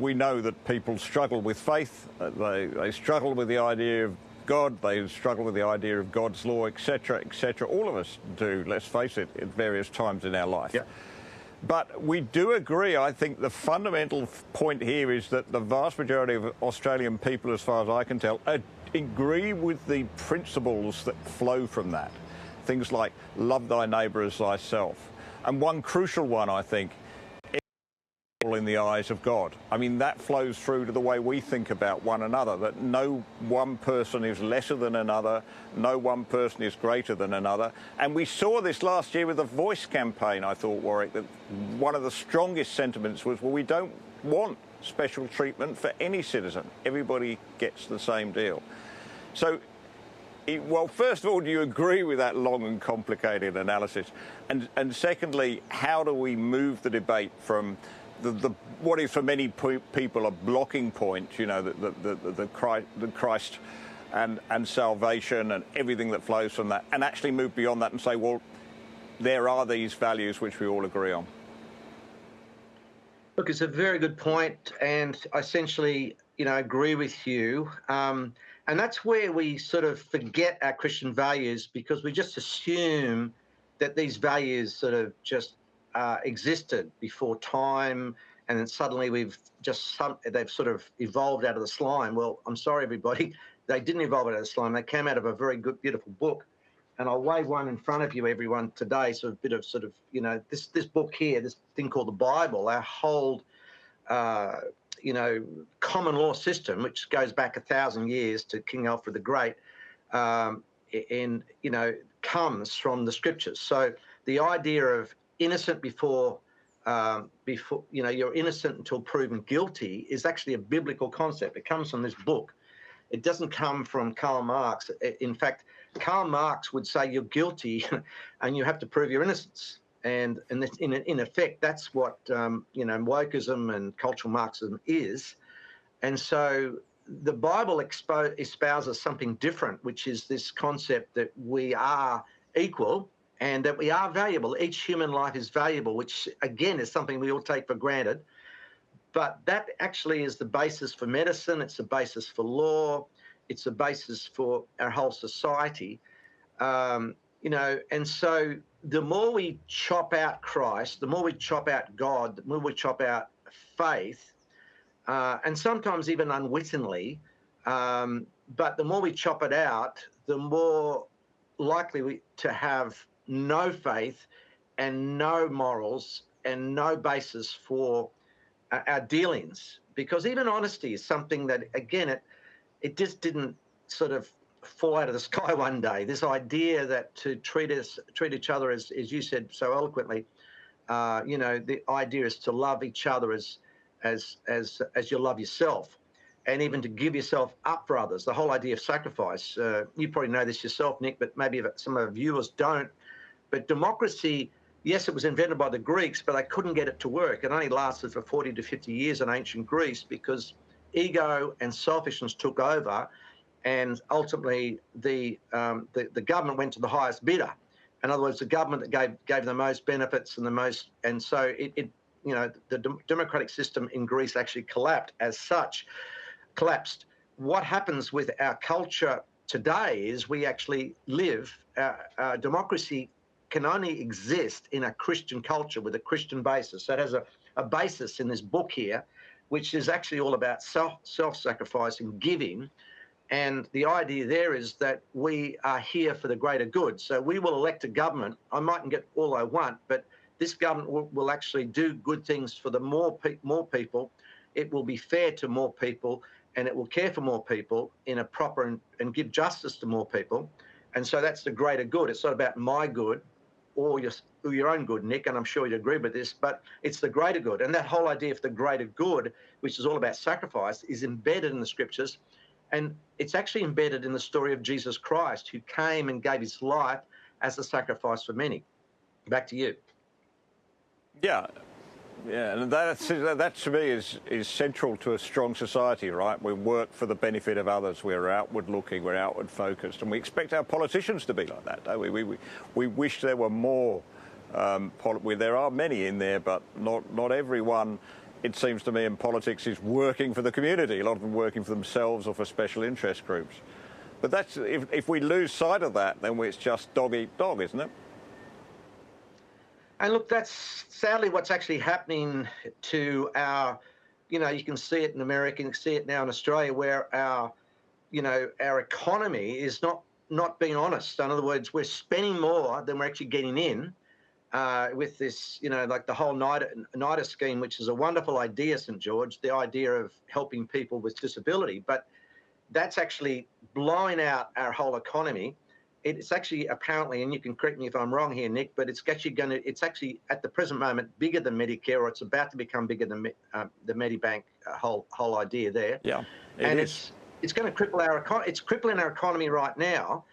we know that people struggle with faith. They struggle with the idea of God. They struggle with the idea of God's law, etc., etc. All of us do, let's face it, at various times in our life. Yeah. But we do agree, I think the fundamental point here is that the vast majority of Australian people, as far as I can tell, agree with the principles that flow from that. Things like love thy neighbour as thyself. And one crucial one, I think, in the eyes of God. I mean, that flows through to the way we think about one another, that no one person is lesser than another, no one person is greater than another. And we saw this last year with the Voice campaign, I thought, Warwick, that one of the strongest sentiments was, well, we don't want special treatment for any citizen. Everybody gets the same deal. So, well, first of all, do you agree with that long and complicated analysis? And secondly, how do we move the debate from what is for many people a blocking point, you know, the Christ and salvation and everything that flows from that, and actually move beyond that and say, well, there are these values which we all agree on? Look, it's a very good point, and I essentially, you know, agree with you. And that's where we sort of forget our Christian values, because we just assume that these values sort of just existed before time, and then suddenly they've sort of evolved out of the slime. Well, I'm sorry, everybody, they didn't evolve out of the slime. They came out of a very good, beautiful book. And I'll wave one in front of you, everyone, today. So a bit of sort of, you know, this book here, this thing called the Bible, our whole, you know, common law system, which goes back 1,000 years to King Alfred the Great, you know, comes from the scriptures. So the idea of innocent before you know, you're innocent until proven guilty is actually a biblical concept. It comes from this book. It doesn't come from Karl Marx. In fact, Karl Marx would say you're guilty and you have to prove your innocence. And in effect, that's what, you know, wokeism and cultural Marxism is. And so the Bible espouses something different, which is this concept that we are equal and that we are valuable. Each human life is valuable, which, again, is something we all take for granted. But that actually is the basis for medicine. It's the basis for law. It's the basis for our whole society. You know, and so the more we chop out Christ, the more we chop out God, the more we chop out faith, and sometimes even unwittingly, but the more we chop it out, the more likely to have no faith and no morals and no basis for our dealings. Because even honesty is something that, again, it just didn't sort of fall out of the sky one day. This idea that to treat each other as you said so eloquently, you know, the idea is to love each other as you love yourself, and even to give yourself up for others. The whole idea of sacrifice. You probably know this yourself, Nick, but maybe some of our viewers don't. But democracy, yes, it was invented by the Greeks, but they couldn't get it to work. It only lasted for 40 to 50 years in ancient Greece because ego and selfishness took over, and ultimately the government went to the highest bidder. In other words, the government that gave the most benefits and the most, and so it you know, the democratic system in Greece actually collapsed. What happens with our culture today is we actually live, democracy can only exist in a Christian culture with a Christian basis. So it has a basis in this book here, which is actually all about self-sacrifice and giving. And the idea there is that we are here for the greater good. So we will elect a government. I mightn't get all I want, but this government will actually do good things for the more people. It will be fair to more people, and it will care for more people in a proper and give justice to more people. And so that's the greater good. It's not about my good or your own good, Nick, and I'm sure you'd agree with this, but it's the greater good. And that whole idea of the greater good, which is all about sacrifice, is embedded in the scriptures. And it's actually embedded in the story of Jesus Christ, who came and gave his life as a sacrifice for many. Back to you. Yeah, and that to me is central to a strong society, right? We work for the benefit of others. We're outward looking, we're outward focused, and we expect our politicians to be like that, don't we? We wish there were more. There are many in there, but not everyone it seems to me, in politics is working for the community. A lot of them working for themselves or for special interest groups. But that's if we lose sight of that, then it's just dog eat dog, isn't it? And look, that's sadly what's actually happening to our, you can see it in America, you can see it now in Australia, where our economy is not being honest. In other words, we're spending more than we're actually getting in with this, like the whole NIDA scheme, which is a wonderful idea, St. George, the idea of helping people with disability. But that's actually blowing out our whole economy. It's actually apparently, and you can correct me if I'm wrong here, Nick, but it's actually at the present moment bigger than Medicare, or it's about to become bigger than the Medibank whole idea there. Yeah, it's going to cripple our economy. It's crippling our economy right now,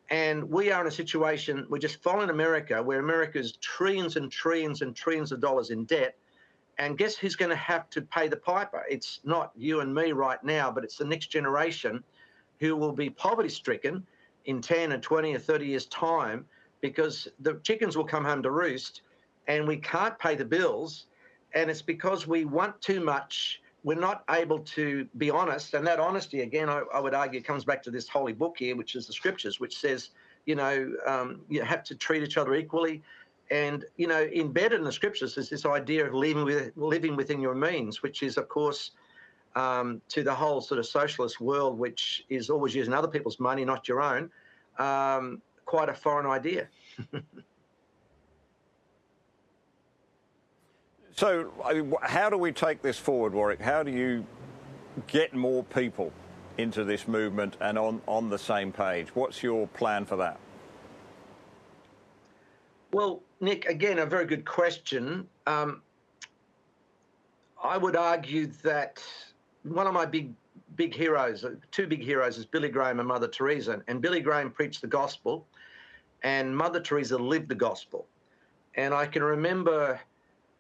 and we are in a situation. We're just following America, where America's trillions and trillions and trillions of dollars in debt, and guess who's going to have to pay the piper? It's not you and me right now, but it's the next generation who will be poverty-stricken in 10 and 20 or 30 years' time, because the chickens will come home to roost and we can't pay the bills. And it's because we want too much. We're not able to be honest. And that honesty, again, I would argue, comes back to this holy book here, which is the scriptures, which says, you have to treat each other equally. And, embedded in the scriptures is this idea of living within your means, which is, of course, to the whole sort of socialist world, which is always using other people's money, not your own, quite a foreign idea. So how do we take this forward, Warwick? How do you get more people into this movement and on the same page? What's your plan for that? Well, Nick, again, a very good question. I would argue that one of my big heroes, two big heroes, is Billy Graham and Mother Teresa. And Billy Graham preached the gospel, and Mother Teresa lived the gospel. And I can remember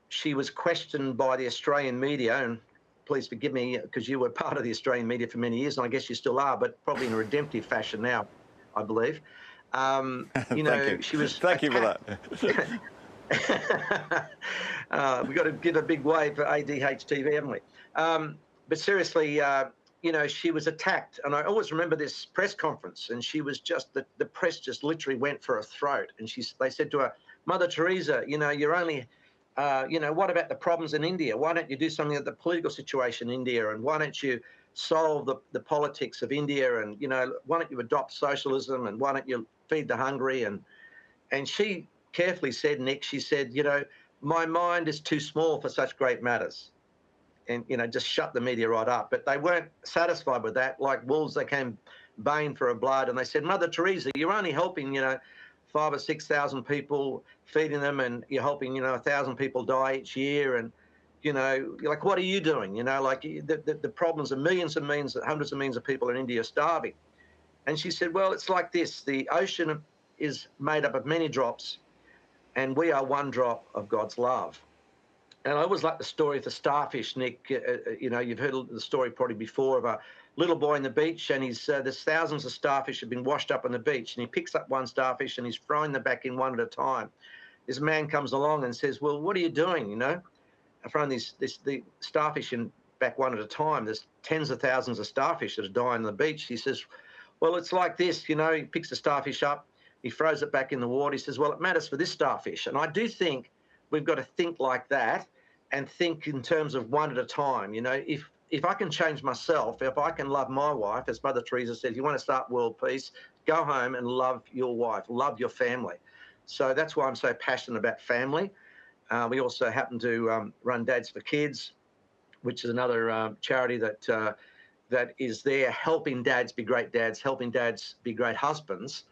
she was questioned by the Australian media, and please forgive me because you were part of the Australian media for many years, and I guess you still are, but probably in a redemptive fashion now, I believe. Thank you. She was Thank you for that. We've got to give a big wave for ADH TV, haven't we? But seriously, she was attacked. And I always remember this press conference, and she was just, the press just literally went for her throat. And they said to her, Mother Teresa, you're only, what about the problems in India? Why don't you do something about the political situation in India? And why don't you solve the politics of India? And, why don't you adopt socialism? And why don't you feed the hungry? And she carefully said, Nick, she said, my mind is too small for such great matters. And, just shut the media right up. But they weren't satisfied with that. Like wolves, they came baying for her blood. And they said, Mother Teresa, you're only helping, 5,000 or 6,000 people, feeding them, and you're helping, 1,000 people die each year. And, like, what are you doing? The problems are millions and millions, hundreds of millions of people in India are starving. And she said, well, it's like this. The ocean is made up of many drops, and we are one drop of God's love. And I always like the story of the starfish, Nick. You've heard the story probably before of a little boy on the beach, and there's thousands of starfish have been washed up on the beach, and he picks up one starfish and he's throwing them back in one at a time. This man comes along and says, well, what are you doing, throwing the starfish in back one at a time. There's tens of thousands of starfish that are dying on the beach. He says, well, it's like this, he picks the starfish up, he throws it back in the water. He says, well, it matters for this starfish. And I do think we've got to think like that and think in terms of one at a time. If I can change myself, if I can love my wife, as Mother Teresa said, if you want to start world peace, go home and love your wife, love your family. So that's why I'm so passionate about family. We also happen to run Dads for Kids, which is another charity that is there helping dads be great dads, helping dads be great husbands,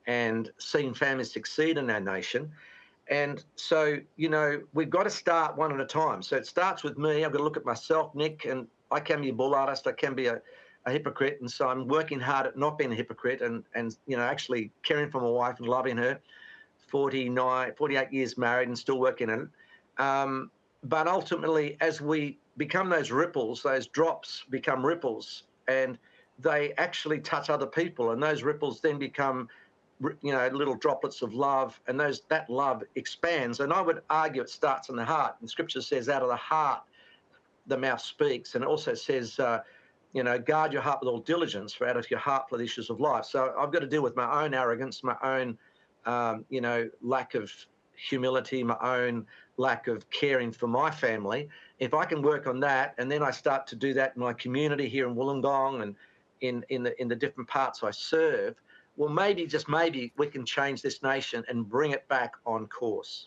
and seeing families succeed in our nation. And so, we've got to start one at a time. So it starts with me. I've got to look at myself, Nick, and I can be a bull artist. I can be a hypocrite. And so I'm working hard at not being a hypocrite and actually caring for my wife and loving her. 48 years married and still working in it. But ultimately, as we become those ripples, those drops become ripples, and they actually touch other people. And those ripples then become little droplets of love, and that love expands. And I would argue it starts in the heart. And Scripture says, out of the heart the mouth speaks, and it also says, you know, guard your heart with all diligence, for out of your heart flow the issues of life. So I've got to deal with my own arrogance, my own, you know, lack of humility, my own lack of caring for my family. If I can work on that, and then I start to do that in my community here in Wollongong and in the different parts I serve, well, maybe, just maybe, we can change this nation and bring it back on course.